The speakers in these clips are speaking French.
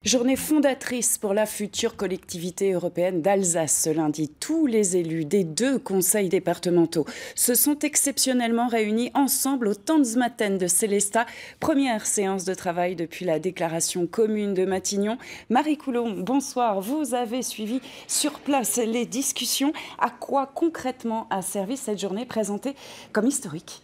Journée fondatrice pour la future collectivité européenne d'Alsace ce lundi. Tous les élus des 2 conseils départementaux se sont exceptionnellement réunis ensemble au Tanzmatten de Sélestat. Première séance de travail depuis la déclaration commune de Matignon. Marie Coulon, bonsoir. Vous avez suivi sur place les discussions. À quoi concrètement a servi cette journée présentée comme historique ?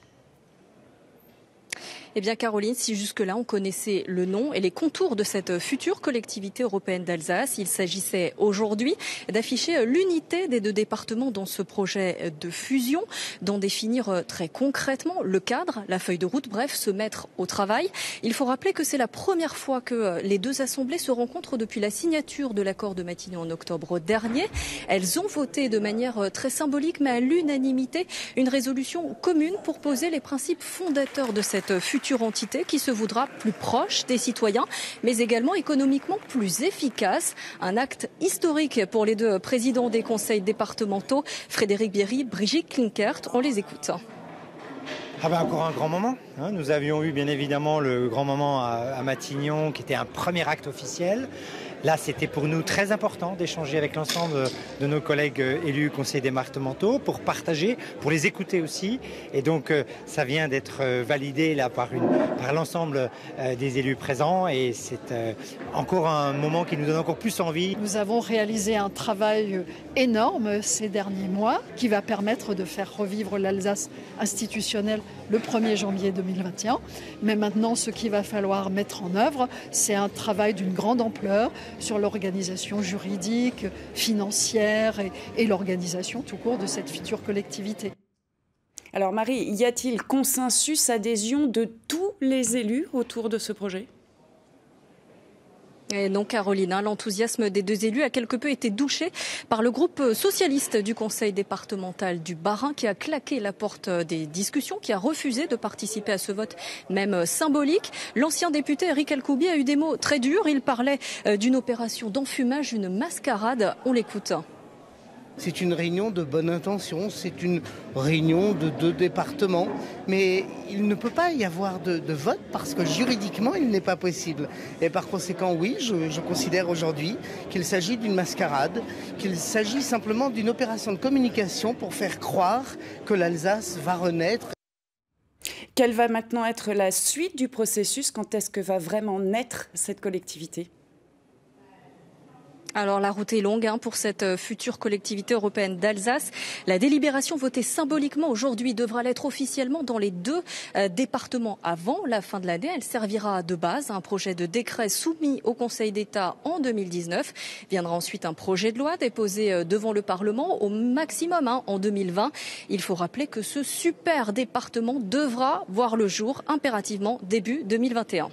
Eh bien Caroline, si jusque-là on connaissait le nom et les contours de cette future collectivité européenne d'Alsace, il s'agissait aujourd'hui d'afficher l'unité des 2 départements dans ce projet de fusion, d'en définir très concrètement le cadre, la feuille de route, bref, se mettre au travail. Il faut rappeler que c'est la première fois que les 2 assemblées se rencontrent depuis la signature de l'accord de Matignon en octobre dernier. Elles ont voté de manière très symbolique, mais à l'unanimité, une résolution commune pour poser les principes fondateurs de cette future entité qui se voudra plus proche des citoyens, mais également économiquement plus efficace. Un acte historique pour les 2 présidents des conseils départementaux, Frédéric Bierry, Brigitte Klinkert. On les écoute. Encore un grand moment. Nous avions eu bien évidemment le grand moment à Matignon qui était un premier acte officiel. Là, c'était pour nous très important d'échanger avec l'ensemble de nos collègues élus conseillers départementaux pour partager, pour les écouter aussi. Et donc, ça vient d'être validé là par l'ensemble des élus présents. Et c'est encore un moment qui nous donne encore plus envie. Nous avons réalisé un travail énorme ces derniers mois qui va permettre de faire revivre l'Alsace institutionnelle le 1er janvier 2021. Mais maintenant, ce qu'il va falloir mettre en œuvre, c'est un travail d'une grande ampleur sur l'organisation juridique, financière et l'organisation tout court de cette future collectivité. Alors Marie, y a-t-il consensus, adhésion de tous les élus autour de ce projet ? Et non, Caroline, l'enthousiasme des 2 élus a quelque peu été douché par le groupe socialiste du conseil départemental du Bas-Rhin qui a claqué la porte des discussions, qui a refusé de participer à ce vote, même symbolique. L'ancien député Eric Alcoubi a eu des mots très durs. Il parlait d'une opération d'enfumage, une mascarade. On l'écoute. C'est une réunion de bonne intention, c'est une réunion de 2 départements, mais il ne peut pas y avoir de vote parce que juridiquement il n'est pas possible. Et par conséquent, oui, je considère aujourd'hui qu'il s'agit d'une mascarade, qu'il s'agit simplement d'une opération de communication pour faire croire que l'Alsace va renaître. Quelle va maintenant être la suite du processus ? Quand est-ce que va vraiment naître cette collectivité ? Alors la route est longue pour cette future collectivité européenne d'Alsace. La délibération votée symboliquement aujourd'hui devra l'être officiellement dans les 2 départements avant la fin de l'année. Elle servira de base à un projet de décret soumis au Conseil d'État en 2019. Viendra ensuite un projet de loi déposé devant le Parlement au maximum en 2020. Il faut rappeler que ce super département devra voir le jour impérativement début 2021.